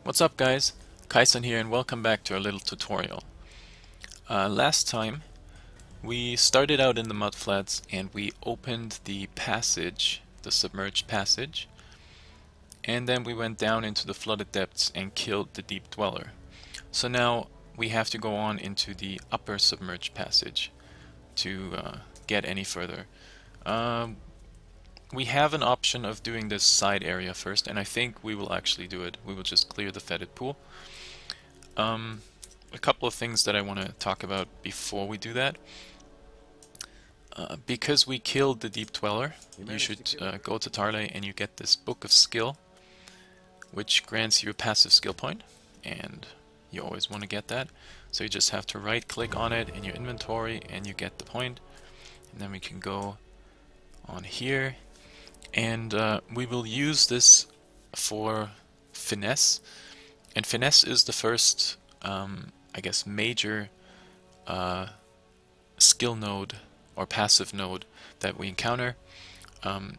What's up guys, Kaisen here and welcome back to our little tutorial. Last time we started out in the mudflats and we opened the passage, the submerged passage, and then we went down into the flooded depths and killed the deep dweller. So now we have to go on into the upper submerged passage to get any further. We have an option of doing this side area first, and I think we will actually do it. We will just clear the fetid pool. A couple of things that I want to talk about before we do that. Because we killed the deep dweller, you should go to Tarley and you get this book of skill, which grants you a passive skill point, and you always want to get that. So you just have to right click on it in your inventory and you get the point. And then we can go on here and we will use this for finesse. And finesse is the first I guess major skill node or passive node that we encounter.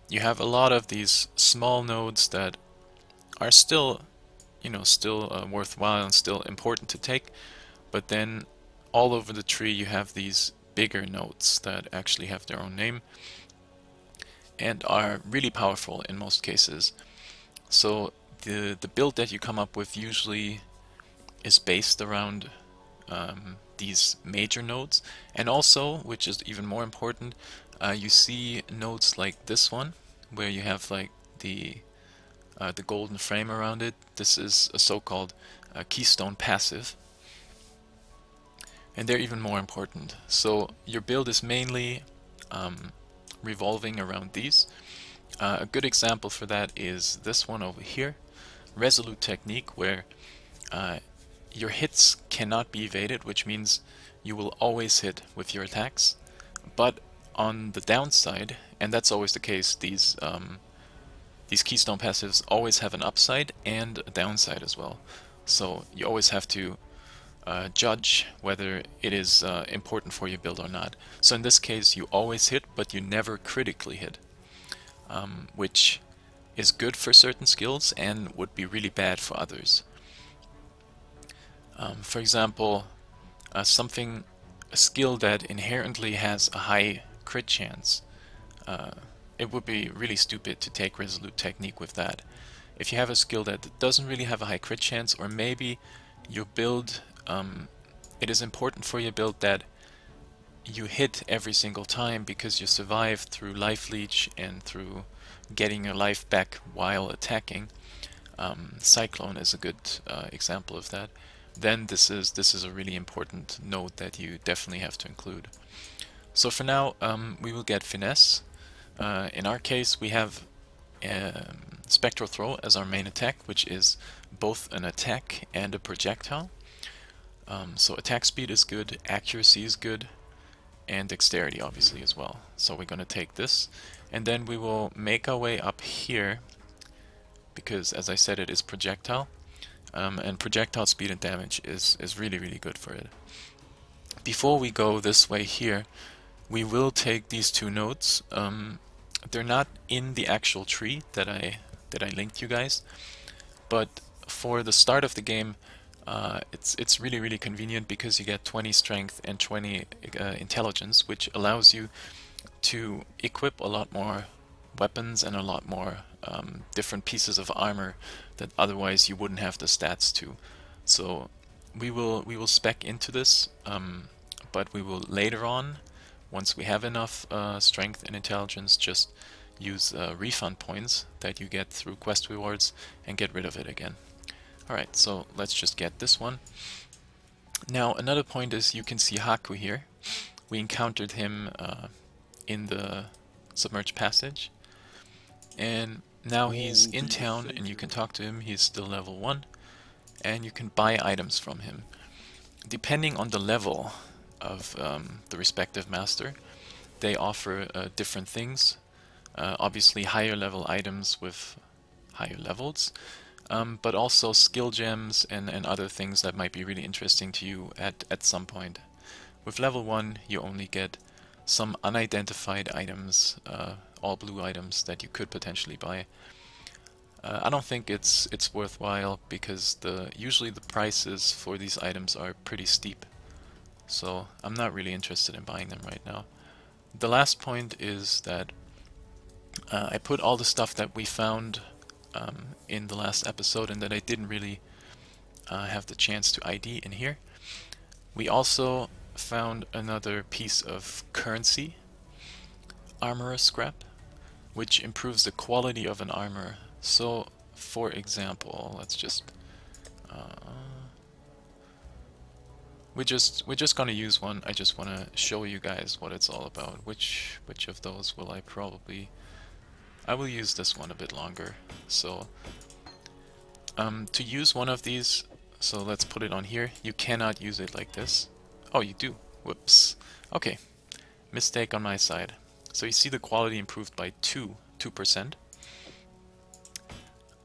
You have a lot of these small nodes that are still, still worthwhile and still important to take, but then all over the tree you have these bigger nodes that actually have their own name and are really powerful in most cases. So the build that you come up with usually is based around these major nodes, and also, which is even more important, you see nodes like this one where you have like the golden frame around it. This is a so-called keystone passive, and they're even more important. So your build is mainly revolving around these. A good example for that is this one over here, Resolute Technique, where your hits cannot be evaded, which means you will always hit with your attacks. But on the downside, and that's always the case, these keystone passives always have an upside and a downside as well. So you always have to judge whether it is important for your build or not. So in this case, you always hit, but you never critically hit, which is good for certain skills and would be really bad for others. For example, a skill that inherently has a high crit chance, it would be really stupid to take Resolute Technique with that. If you have a skill that doesn't really have a high crit chance, or maybe your build, it is important for your build that you hit every single time because you survive through life leech and through getting your life back while attacking. Cyclone is a good example of that. Then this is a really important node that you definitely have to include. So for now, we will get finesse. In our case, we have Spectral Throw as our main attack, which is both an attack and a projectile. So attack speed is good, accuracy is good, and dexterity obviously as well. So we're going to take this, and then we will make our way up here, because as I said, it is projectile. And projectile speed and damage is really, really good for it. Before we go this way here, we will take these two nodes. They're not in the actual tree that I linked you guys, but for the start of the game, it's really, really convenient because you get 20 strength and 20 intelligence, which allows you to equip a lot more weapons and a lot more different pieces of armor that otherwise you wouldn't have the stats to. So we will spec into this, but we will later on, once we have enough strength and intelligence, just use refund points that you get through quest rewards and get rid of it again. Alright, so let's just get this one. Now another point is you can see Haku here. We encountered him in the submerged passage, and now he's in town and you can talk to him. He's still level 1 and you can buy items from him. Depending on the level of the respective master, they offer different things. Obviously higher level items with higher levels, but also skill gems and other things that might be really interesting to you at some point. With level 1 you only get some unidentified items, all blue items that you could potentially buy. I don't think it's worthwhile because usually the prices for these items are pretty steep. So I'm not really interested in buying them right now. The last point is that I put all the stuff that we found in the last episode and that I didn't really have the chance to ID in here. We also found another piece of currency, armor scrap, which improves the quality of an armor. So, for example, let's just we're just gonna use one. I just want to show you guys what it's all about. Which of those will I probably? I will use this one a bit longer. So, to use one of these, so let's put it on here. You cannot use it like this. Oh, you do. Whoops. Okay, mistake on my side. So you see the quality improved by 2%.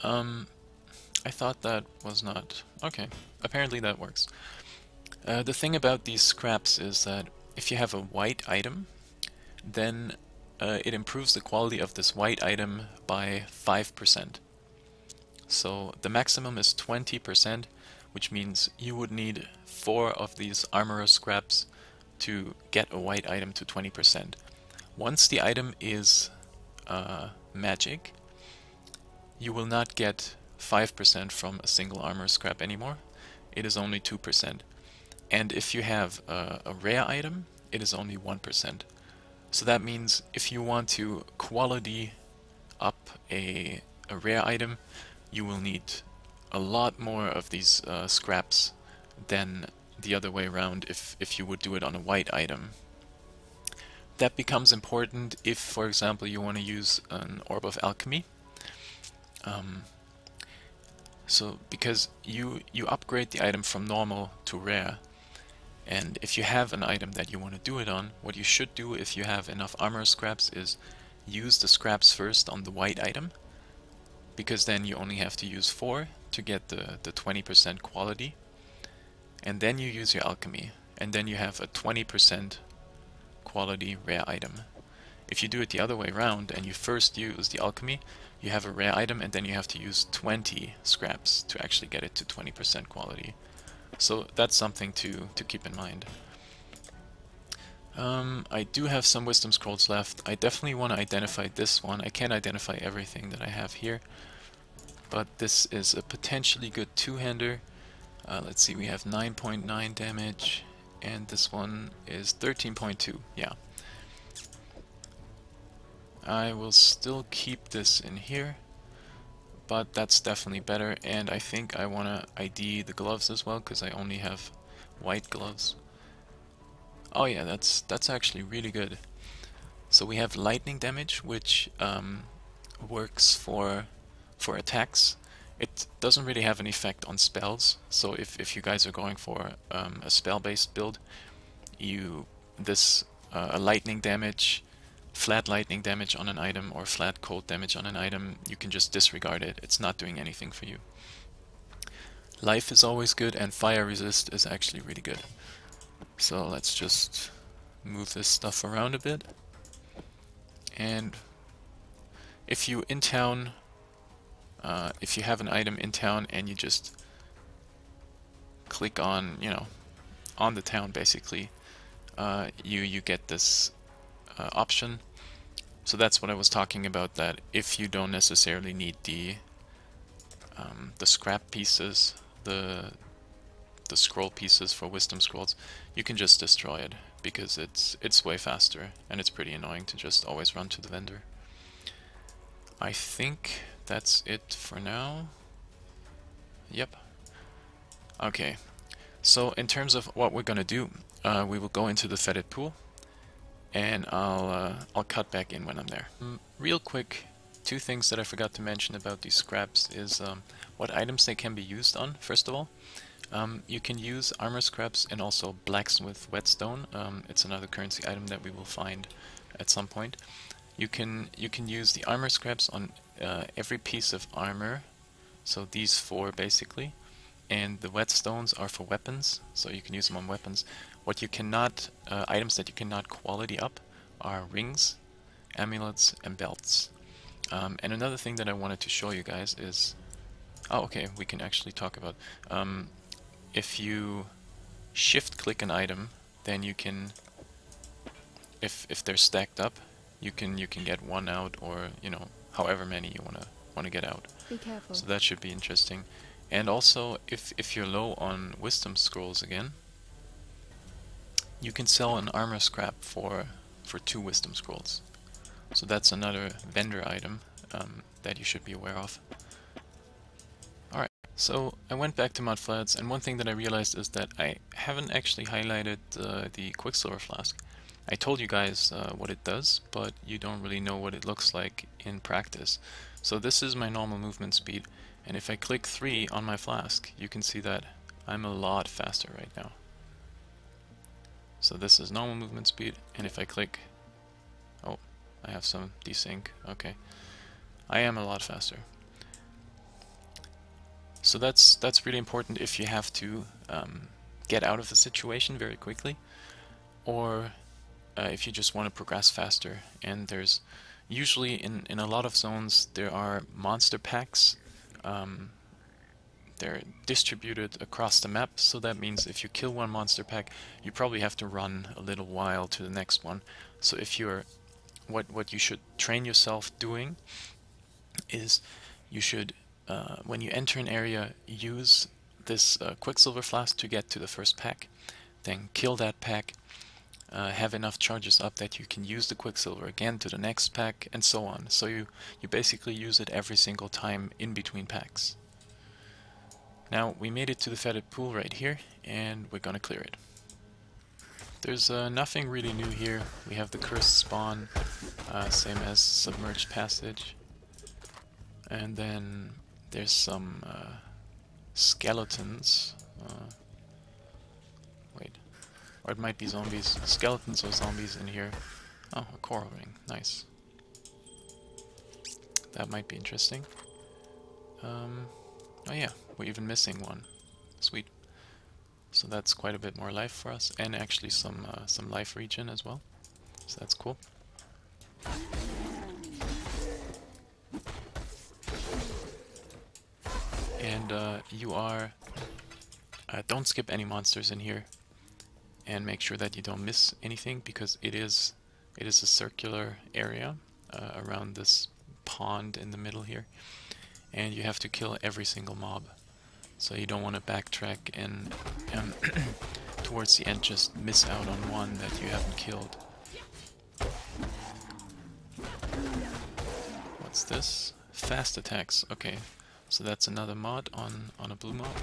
I thought that was not... Okay, apparently that works. The thing about these scraps is that if you have a white item, then it improves the quality of this white item by 5%. So the maximum is 20%, which means you would need 4 of these armorer scraps to get a white item to 20%. Once the item is magic, you will not get 5% from a single armor scrap anymore. It is only 2%. And if you have a rare item, it is only 1%. So that means if you want to quality up a rare item, you will need a lot more of these scraps than the other way around if you would do it on a white item. That becomes important if, for example, you want to use an Orb of Alchemy. So because you upgrade the item from normal to rare, and if you have an item that you want to do it on, what you should do if you have enough armor scraps is use the scraps first on the white item, because then you only have to use 4 to get the 20% quality, and then you use your alchemy, and then you have a 20% quality rare item. If you do it the other way around and you first use the alchemy, you have a rare item and then you have to use 20 scraps to actually get it to 20% quality. So that's something to keep in mind. I do have some wisdom scrolls left. I definitely want to identify this one. I can't identify everything that I have here, but this is a potentially good two-hander. Let's see, we have 9.9 damage, and this one is 13.2. Yeah. I will still keep this in here, but that's definitely better, and I think I want to ID the gloves as well, because I only have white gloves. Oh yeah, that's actually really good. So we have lightning damage, which works for attacks. It doesn't really have an effect on spells, so if you guys are going for a spell-based build, a lightning damage, flat lightning damage on an item, or flat cold damage on an item, you can just disregard it. It's not doing anything for you. Life is always good, and fire resist is actually really good. So let's just move this stuff around a bit. And if you in town, if you have an item in town and you just click on, on the town basically, you get this option. So that's what I was talking about, that if you don't necessarily need the scrap pieces, the scroll pieces for wisdom scrolls, you can just destroy it, because it's way faster and it's pretty annoying to just always run to the vendor. I think that's it for now. Yep. Okay, so in terms of what we're gonna do, we will go into the fetid pool, and I'll cut back in when I'm there. Real quick, two things that I forgot to mention about these scraps is what items they can be used on. First of all, you can use armor scraps and also blacksmith whetstone. It's another currency item that we will find at some point. You can use the armor scraps on every piece of armor, so these 4 basically, and the whetstones are for weapons, so you can use them on weapons. What you cannot, items that you cannot quality up are rings, amulets, and belts. And another thing that I wanted to show you guys is, oh, okay, we can actually talk about, if you shift click an item, then you can, if they're stacked up, you can get one out, or you know, however many you wanna get out. Be careful. So that should be interesting. And also, if you're low on wisdom scrolls again, you can sell an armor scrap for 2 wisdom scrolls. So that's another vendor item that you should be aware of. Alright, so I went back to Mudflats, and one thing that I realized is that I haven't actually highlighted the Quicksilver Flask. I told you guys what it does, but you don't really know what it looks like in practice. So this is my normal movement speed, and if I click 3 on my flask, you can see that I'm a lot faster right now. So this is normal movement speed, and if I click, oh, I have some desync, okay, I am a lot faster. So that's really important if you have to get out of the situation very quickly, or if you just want to progress faster. And there's usually in a lot of zones there are monster packs. They're distributed across the map, so that means if you kill one monster pack, you probably have to run a little while to the next one. So if you're, what you should train yourself doing is you should, when you enter an area, use this Quicksilver Flask to get to the first pack, then kill that pack, have enough charges up that you can use the Quicksilver again to the next pack, and so on. So you basically use it every single time in between packs. Now we made it to the fetid pool right here, and we're gonna clear it. There's nothing really new here. We have the cursed spawn, same as submerged passage, and then there's some skeletons. Wait, or it might be zombies. Skeletons or zombies in here. Oh, a coral ring, nice. That might be interesting. Oh yeah, we're even missing one. Sweet. So that's quite a bit more life for us, and actually some life regen as well. So that's cool. And you are don't skip any monsters in here, and make sure that you don't miss anything, because it is a circular area around this pond in the middle here. And you have to kill every single mob, so you don't want to backtrack and towards the end just miss out on one that you haven't killed. What's this? Fast attacks. Okay, so that's another mod on a blue mob.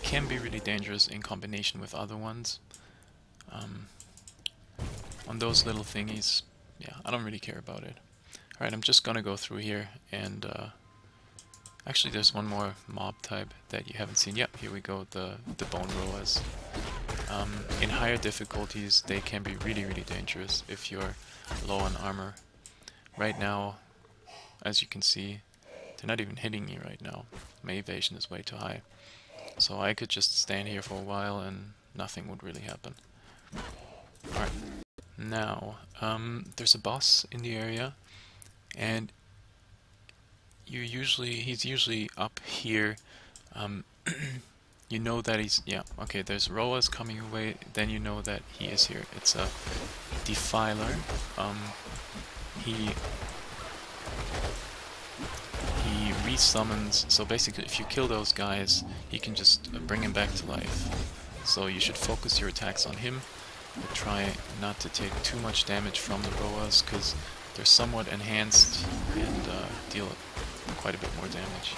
Can be really dangerous in combination with other ones. On those little thingies, yeah, I don't really care about it. Alright, I'm just gonna go through here, and actually there's one more mob type that you haven't seen. Yep, here we go, the bone rollers. In higher difficulties, they can be really, really dangerous if you're low on armor. Right now, as you can see, they're not even hitting me right now. My evasion is way too high. So I could just stand here for a while and nothing would really happen. Alright, now, there's a boss in the area, and he's usually up here. You know that he's, yeah, okay, there's Roas coming away, then you know that he is here. It's a Defiler. He resummons, so basically if you kill those guys, he can just bring him back to life. So you should focus your attacks on him. Try not to take too much damage from the Roas, because they're somewhat enhanced and deal quite a bit more damage.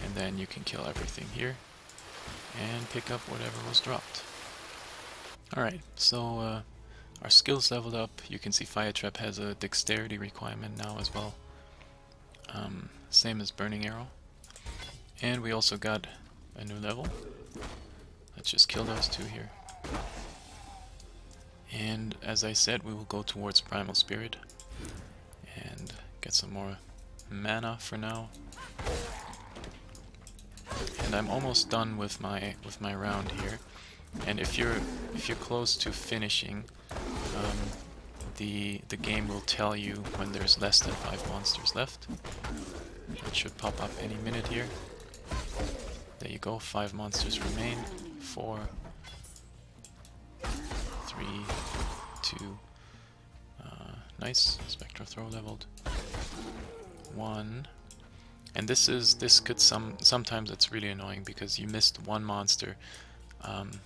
And then you can kill everything here and pick up whatever was dropped. Alright, so our skills leveled up. You can see Fire Trap has a dexterity requirement now as well. Same as Burning Arrow. And we also got a new level. Let's just kill those two here. And as I said, we will go towards Primal Spirit and get some more mana for now. And I'm almost done with my round here. And if you're close to finishing, the game will tell you when there's less than 5 monsters left. It should pop up any minute here. There you go, 5 monsters remain. 4, 3, 2, nice, Spectral Throw leveled. 1. And this could sometimes it's really annoying because you missed one monster, and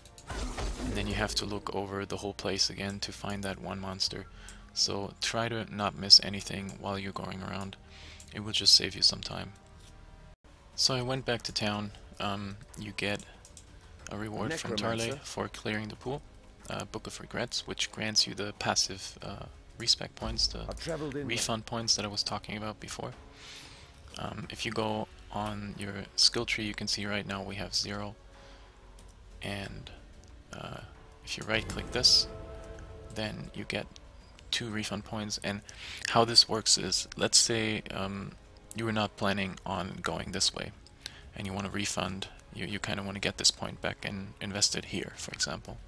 then you have to look over the whole place again to find that one monster. So try to not miss anything while you're going around. It will just save you some time. So I went back to town. You get a reward from Tarley for clearing the pool, Book of Regrets, which grants you the passive respec points, the refund points that I was talking about before. If you go on your skill tree, you can see right now we have 0. And if you right click this, then you get 2 refund points. And how this works is, let's say you were not planning on going this way and you want to refund, you kind of want to get this point back and invest it here, for example.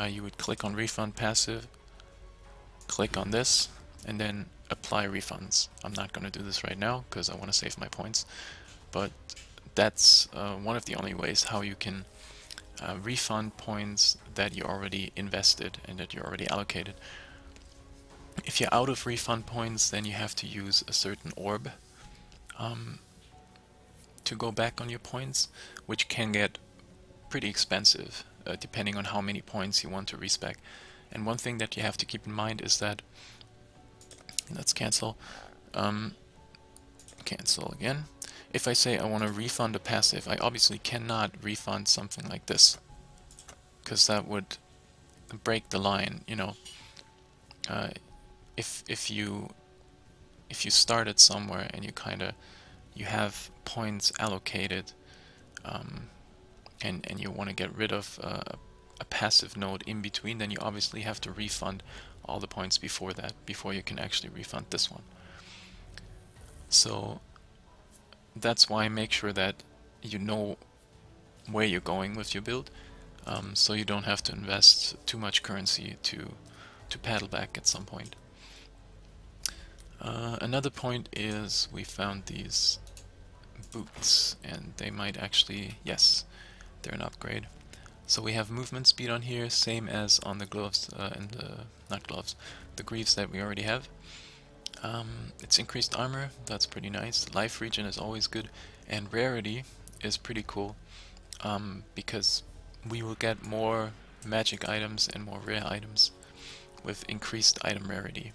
You would click on refund passive, click on this, and then apply refunds. I'm not going to do this right now because I want to save my points, but that's one of the only ways how you can refund points that you already invested and that you already allocated. If you're out of refund points, then you have to use a certain orb to go back on your points, which can get pretty expensive depending on how many points you want to respec. And one thing that you have to keep in mind is that, let's cancel again. If I say I want to refund a passive, I obviously cannot refund something like this, because that would break the line, you know. If you started somewhere and you have points allocated, and you want to get rid of a passive node in between, then you obviously have to refund all the points before that, before you can actually refund this one. So that's why make sure that you know where you're going with your build, so you don't have to invest too much currency to paddle back at some point. Another point is we found these boots, and they might actually, yes, they're an upgrade. So we have movement speed on here, same as on the gloves and the greaves that we already have. It's increased armor, that's pretty nice. Life regen is always good, and rarity is pretty cool, because we will get more magic items and more rare items with increased item rarity.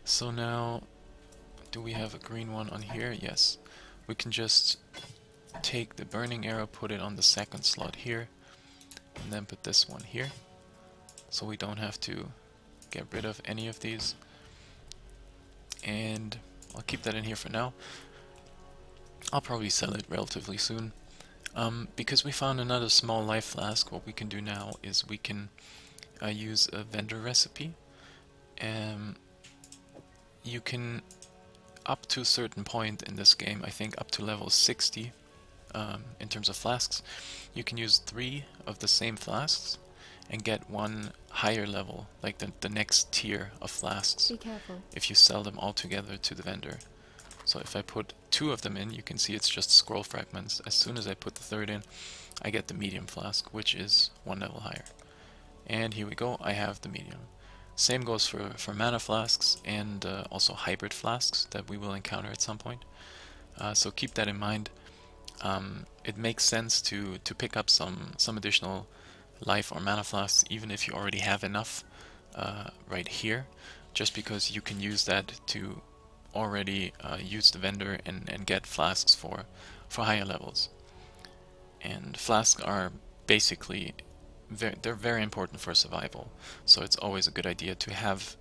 So now, do we have a green one on here? Yes. We can just take the burning arrow, put it on the second slot here, and then put this one here, so we don't have to get rid of any of these. And I'll keep that in here for now. I'll probably sell it relatively soon. Because we found another small life flask, what we can do now is we can use a vendor recipe. You can, up to a certain point in this game, I think up to level 60, in terms of flasks, you can use 3 of the same flasks and get 1 higher level, like the next tier of flasks. Be careful. If you sell them all together to the vendor. So if I put 2 of them in, you can see it's just scroll fragments. As soon as I put the 3rd in, I get the medium flask, which is 1 level higher. And here we go, I have the medium. Same goes for mana flasks and also hybrid flasks that we will encounter at some point. So keep that in mind. It makes sense to pick up some additional life or mana flasks, even if you already have enough right here, just because you can use that to already use the vendor and get flasks for higher levels. And flasks are basically they're very important for survival, so it's always a good idea to have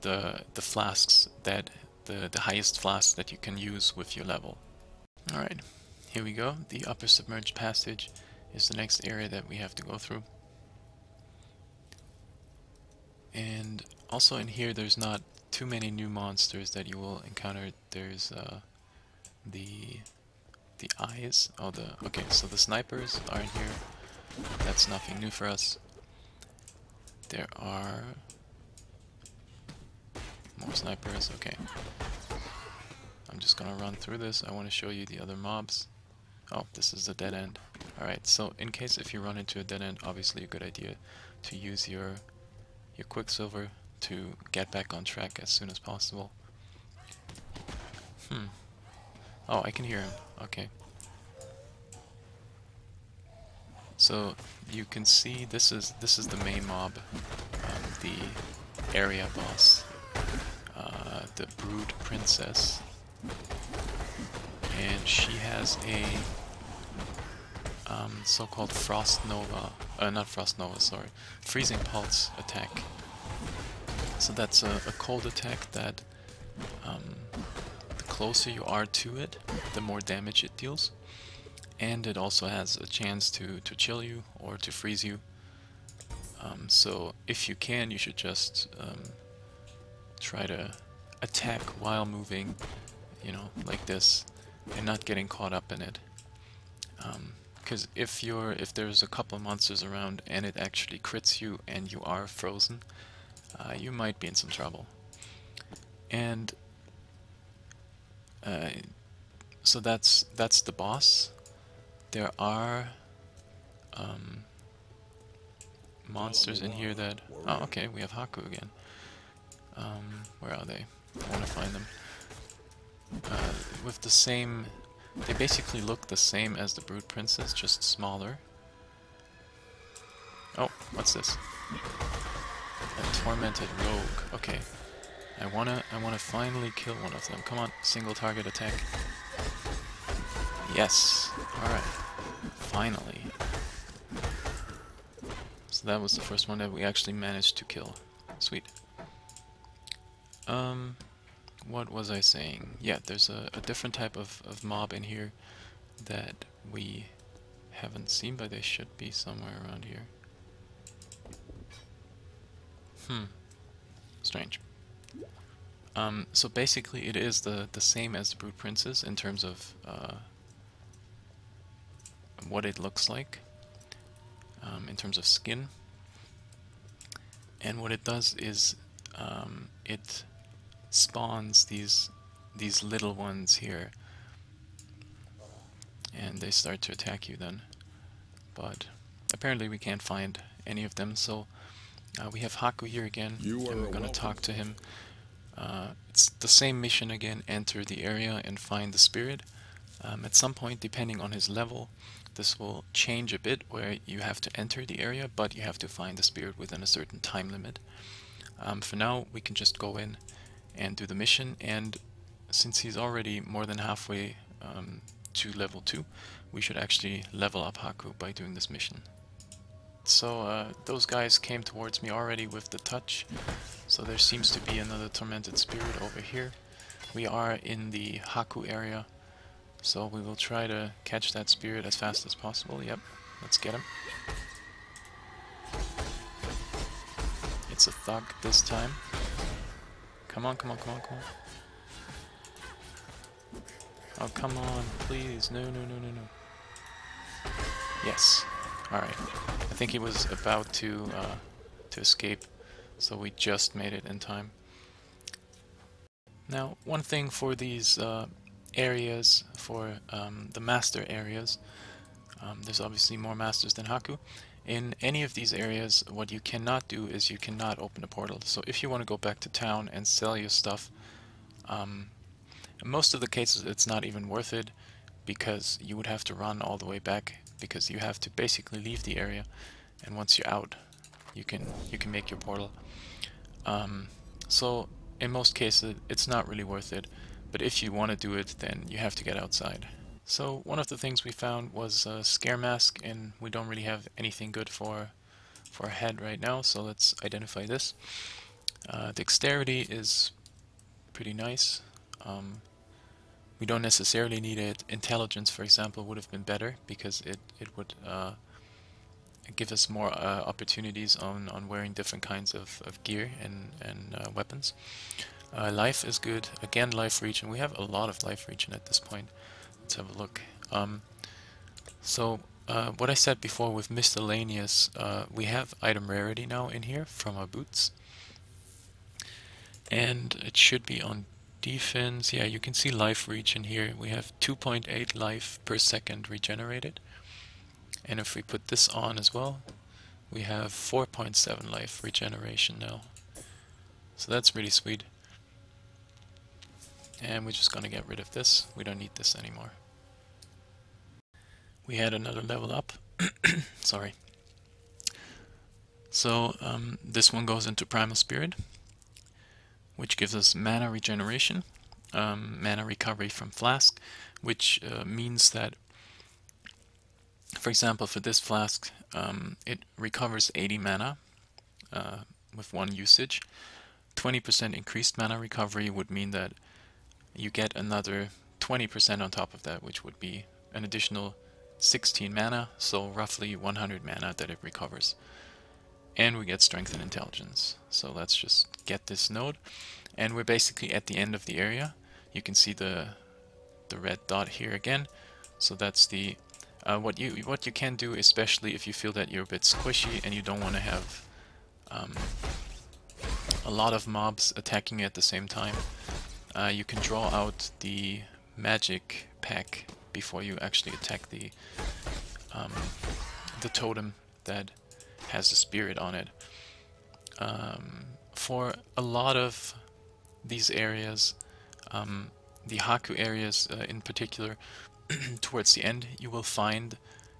the flasks that the highest flasks that you can use with your level. Alright, here we go. The upper submerged passage is the next area that we have to go through. And also in here there's not too many new monsters that you will encounter. There's the eyes. Okay, so the snipers are in here. That's nothing new for us. There are More snipers, okay. I'm just gonna run through this. I want to show you the other mobs. Oh, this is a dead end. Alright, so in case if you run into a dead end, obviously a good idea to use your Quicksilver to get back on track as soon as possible. Oh, I can hear him. Okay. So you can see this is the main mob, the area boss, the Brood Princess, and she has a so-called Frost Nova, not Frost Nova, sorry, Freezing Pulse attack. So that's a cold attack that the closer you are to it, the more damage it deals. And it also has a chance to chill you or to freeze you. So if you can, you should just try to attack while moving, you know, like this, and not getting caught up in it. Because if there's a couple of monsters around and it actually crits you and you are frozen, you might be in some trouble. And so that's the boss. There are monsters in here that... Oh, okay, we have Haku again. Where are they? I want to find them. With the same... They basically look the same as the Brood Princess, just smaller. Oh, what's this? A Tormented Rogue. Okay. I wanna finally kill one of them. Come on, single target attack. Yes. Alright. Finally. So that was the first one that we actually managed to kill. Sweet. What was I saying? Yeah, there's a different type of mob in here that we haven't seen, but they should be somewhere around here. Strange. So basically it is the same as the Brood Princess in terms of what it looks like, in terms of skin. And what it does is it spawns these little ones here, and they start to attack you then. But apparently we can't find any of them, so we have Haku here again, and we're gonna talk to him. It's the same mission again, enter the area and find the spirit. At some point, depending on his level, this will change a bit where you have to enter the area, but you have to find the spirit within a certain time limit. For now, we can just go in and do the mission, and since he's already more than halfway to level 2, we should actually level up Haku by doing this mission. So those guys came towards me already with the touch, so there seems to be another tormented spirit over here. We are in the Haku area, so we will try to catch that spirit as fast as possible. Yep, let's get him. It's a thug this time. Come on, come on, come on, come on. Oh, come on, please. No, no, no, no, no. Yes. Alright. I think he was about to escape, so we just made it in time. Now, one thing for these areas, for the master areas, there's obviously more masters than Haku. In any of these areas, what you cannot do is you cannot open a portal. So if you want to go back to town and sell your stuff, in most of the cases it's not even worth it, because you would have to run all the way back, because you have to basically leave the area, and once you're out, you can make your portal. So in most cases it's not really worth it, but if you want to do it, then you have to get outside. So one of the things we found was a scare mask, and we don't really have anything good for a head right now, so let's identify this. Dexterity is pretty nice. We don't necessarily need it. Intelligence, for example, would have been better, because it would give us more opportunities on wearing different kinds of gear and weapons. Life is good. Again, life regen. We have a lot of life regen at this point. Let's have a look. So what I said before with miscellaneous, we have item rarity now in here from our boots. And it should be on defense. Yeah, you can see life regen here. We have 2.8 life per second regenerated. And if we put this on as well, we have 4.7 life regeneration now. So that's really sweet. And we're just gonna get rid of this. We don't need this anymore. We had another level up. Sorry. So this one goes into Primal Spirit, which gives us mana regeneration, mana recovery from Flask, which means that, for example, for this Flask, it recovers 80 mana with one usage. 20% increased mana recovery would mean that you get another 20% on top of that, which would be an additional 16 mana, so roughly 100 mana that it recovers. And we get Strength and Intelligence. So let's just get this node, and we're basically at the end of the area. You can see the red dot here again. So that's the what you can do, especially if you feel that you're a bit squishy and you don't want to have a lot of mobs attacking you at the same time. You can draw out the magic pack before you actually attack the totem that has a spirit on it. For a lot of these areas, the Haku areas in particular, towards the end, you will find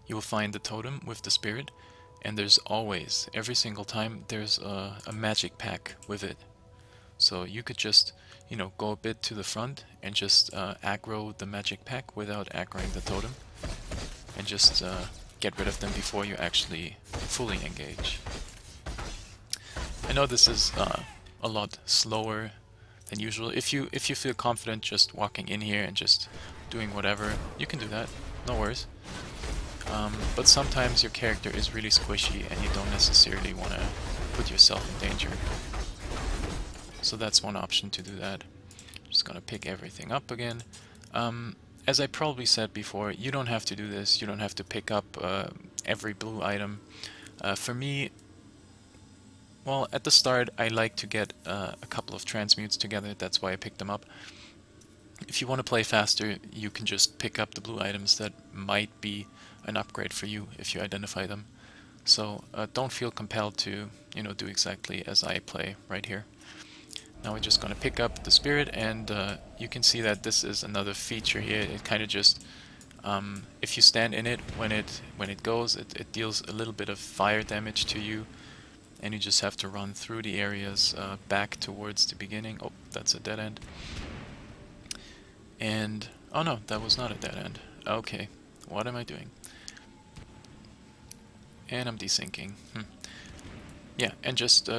the totem with the spirit, and there's always, every single time, there's a magic pack with it. So you could just, you know, go a bit to the front and just aggro the magic pack without aggroing the totem, and just get rid of them before you actually fully engage. I know this is a lot slower than usual. If you feel confident just walking in here and just doing whatever, you can do that, no worries. But sometimes your character is really squishy and you don't necessarily want to put yourself in danger. So that's one option to do that. Just gonna pick everything up again. As I probably said before, you don't have to do this. You don't have to pick up every blue item. For me, well, at the start I like to get a couple of transmutes together. That's why I picked them up. If you want to play faster, you can just pick up the blue items that might be an upgrade for you if you identify them. So don't feel compelled to, you know, do exactly as I play right here. Now we're just going to pick up the spirit, and you can see that this is another feature here. It kind of just, if you stand in it, when it goes, it deals a little bit of fire damage to you, and you just have to run through the areas back towards the beginning. Oh, that's a dead end. And, oh no, that was not a dead end. Okay, what am I doing? And I'm desyncing. Yeah, and just,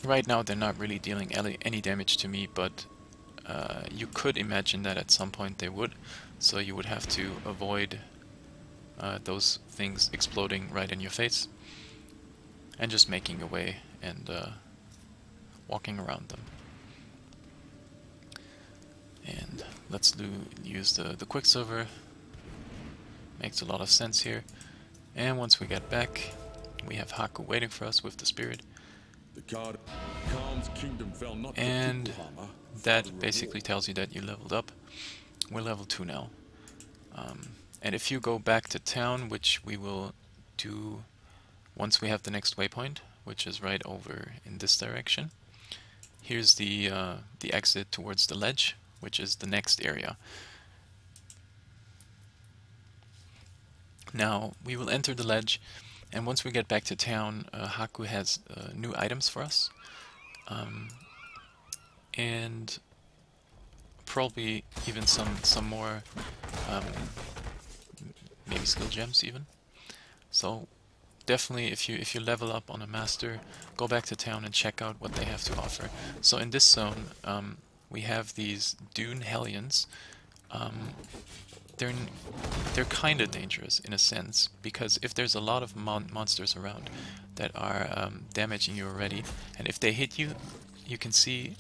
right now they're not really dealing any damage to me, but you could imagine that at some point they would. So you would have to avoid those things exploding right in your face, and just making your way and walking around them. And let's use the Quicksilver. Makes a lot of sense here. And once we get back, we have Haku waiting for us with the spirit. And that basically tells you that you leveled up. We're level 2 now. And if you go back to town, which we will do once we have the next waypoint, which is right over in this direction, here's the exit towards the ledge, which is the next area. Now we will enter the ledge, and once we get back to town, Haku has new items for us, and probably even some more maybe skill gems even. So definitely, if you level up on a master, go back to town and check out what they have to offer. So in this zone, we have these Dune Hellions. They're kind of dangerous in a sense, because if there's a lot of monsters around that are damaging you already, and if they hit you, you can see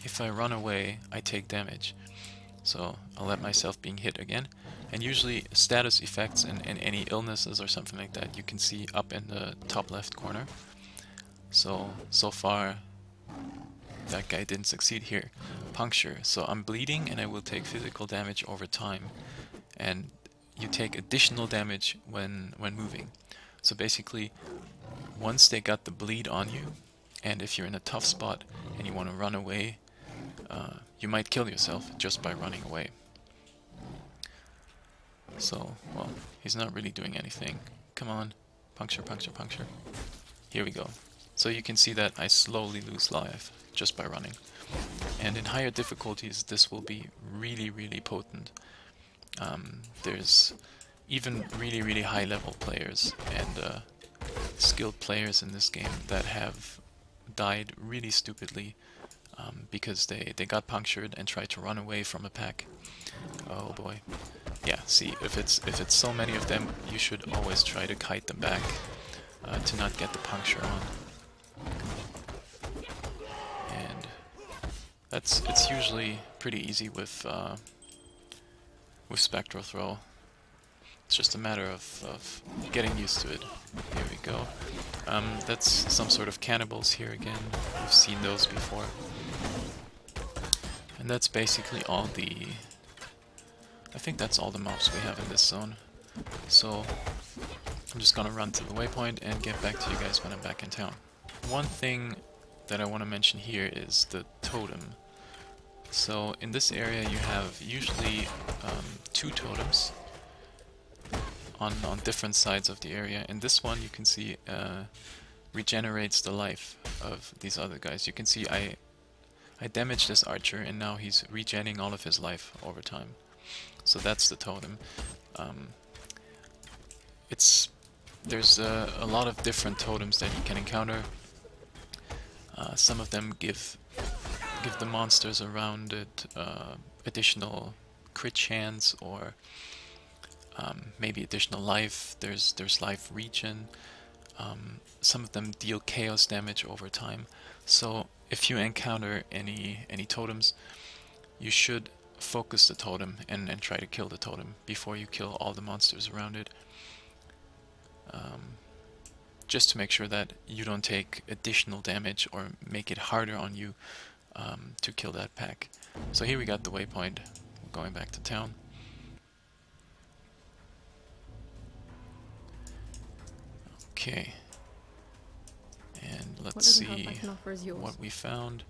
if I run away, I take damage. So I'll let myself being hit again. And usually status effects and any illnesses or something like that you can see up in the top left corner. So far that guy didn't succeed here. Puncture. So I'm bleeding and I will take physical damage over time. And you take additional damage when moving. So basically, once they got the bleed on you, and if you're in a tough spot and you want to run away, you might kill yourself just by running away. So, well, he's not really doing anything. Come on, puncture, puncture, puncture. Here we go. So you can see that I slowly lose life just by running. And in higher difficulties, this will be really, really potent. There's even really, really high level players and skilled players in this game that have died really stupidly because they got punctured and tried to run away from a pack. Oh boy. Yeah, see, if it's so many of them, you should always try to kite them back to not get the puncture on. And it's usually pretty easy with Spectral Throw. It's just a matter of getting used to it. Here we go. That's some sort of cannibals here again. We've seen those before. And that's basically all the... I think that's all the mobs we have in this zone. So I'm just gonna run to the waypoint and get back to you guys when I'm back in town. One thing that I want to mention here is the totem. So in this area you have usually 2 totems on different sides of the area, and this one you can see regenerates the life of these other guys. You can see I damaged this archer and now he's regenerating all of his life over time. So that's the totem. There's a lot of different totems that you can encounter. Some of them give the monsters around it additional crit chance or maybe additional life. There's life regen. Some of them deal chaos damage over time. So if you encounter any totems, you should focus the totem and try to kill the totem before you kill all the monsters around it. Just to make sure that you don't take additional damage or make it harder on you to kill that pack. So here we got the waypoint. We're going back to town. Okay. And let's see what we found.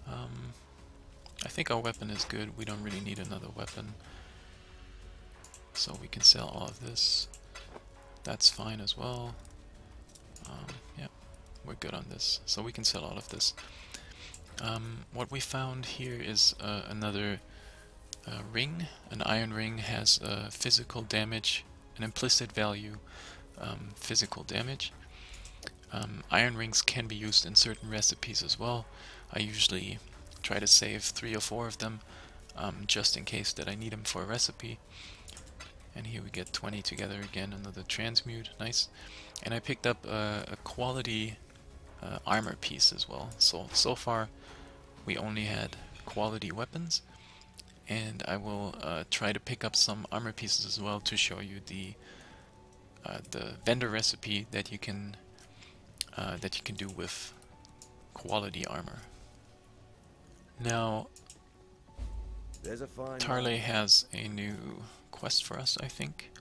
I think our weapon is good. We don't really need another weapon. So we can sell all of this. That's fine as well. Yeah, we're good on this. So we can sell all of this. What we found here is another ring. An iron ring has physical damage, an implicit value physical damage. Iron rings can be used in certain recipes as well. I usually try to save 3 or 4 of them just in case that I need them for a recipe. And here we get 20 together again, another transmute, nice. And I picked up a quality armor piece as well. So far we only had quality weapons, and I will try to pick up some armor pieces as well to show you the vendor recipe that you can do with quality armor. Now, Tarley has a new quest for us, I think.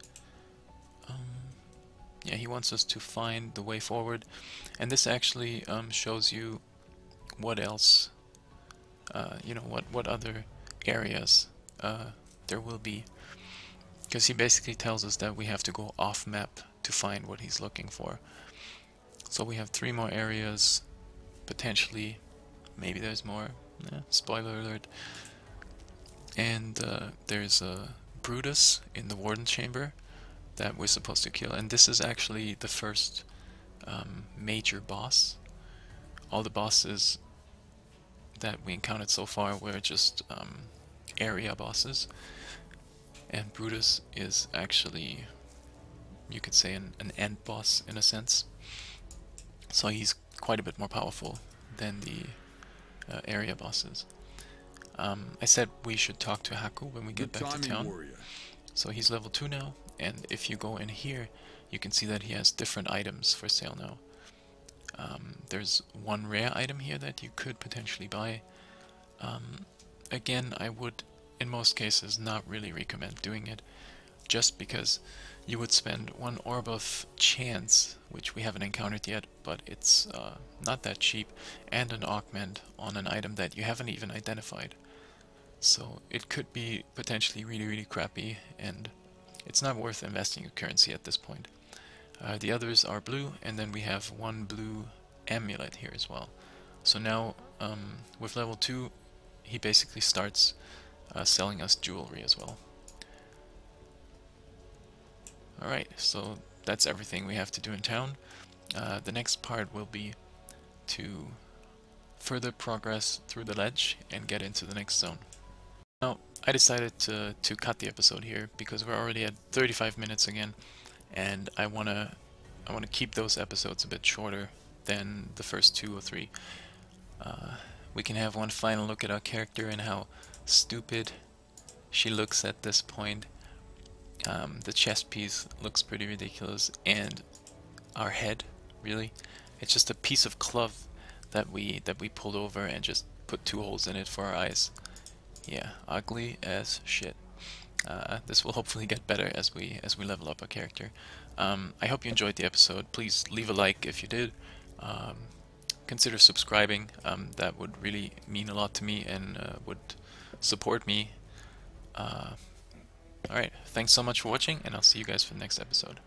Yeah, he wants us to find the way forward, and this actually shows you what else, you know, what other areas there will be, because he basically tells us that we have to go off map to find what he's looking for. So we have 3 more areas, potentially, maybe there's more, spoiler alert. And there's a Brutus in the Warden Chamber that we're supposed to kill, and this is actually the first major boss. All the bosses that we encountered so far were just area bosses, and Brutus is actually, you could say, an end boss in a sense. So he's quite a bit more powerful than the area bosses. I said we should talk to Haku when we get back to town. So he's level 2 now, and if you go in here, you can see that he has different items for sale now. There's one rare item here that you could potentially buy. Again, I would, in most cases, not really recommend doing it, just because you would spend one orb of chance, which we haven't encountered yet, but it's not that cheap, and an augment on an item that you haven't even identified. So it could be potentially really, really crappy, and it's not worth investing your currency at this point. The others are blue, and then we have one blue amulet here as well. So now, with level 2, he basically starts selling us jewelry as well. Alright, so that's everything we have to do in town. The next part will be to further progress through the ledge and get into the next zone. Now, I decided to cut the episode here because we're already at 35 minutes again, and I wanna keep those episodes a bit shorter than the first 2 or 3. We can have one final look at our character and how stupid she looks at this point. The chest piece looks pretty ridiculous, and our head, really, it's just a piece of cloth that we pulled over and just put 2 holes in it for our eyes. Yeah, ugly as shit. This will hopefully get better as we level up our character. I hope you enjoyed the episode. Please leave a like if you did. Consider subscribing. That would really mean a lot to me and would support me. Alright, thanks so much for watching, and I'll see you guys for the next episode.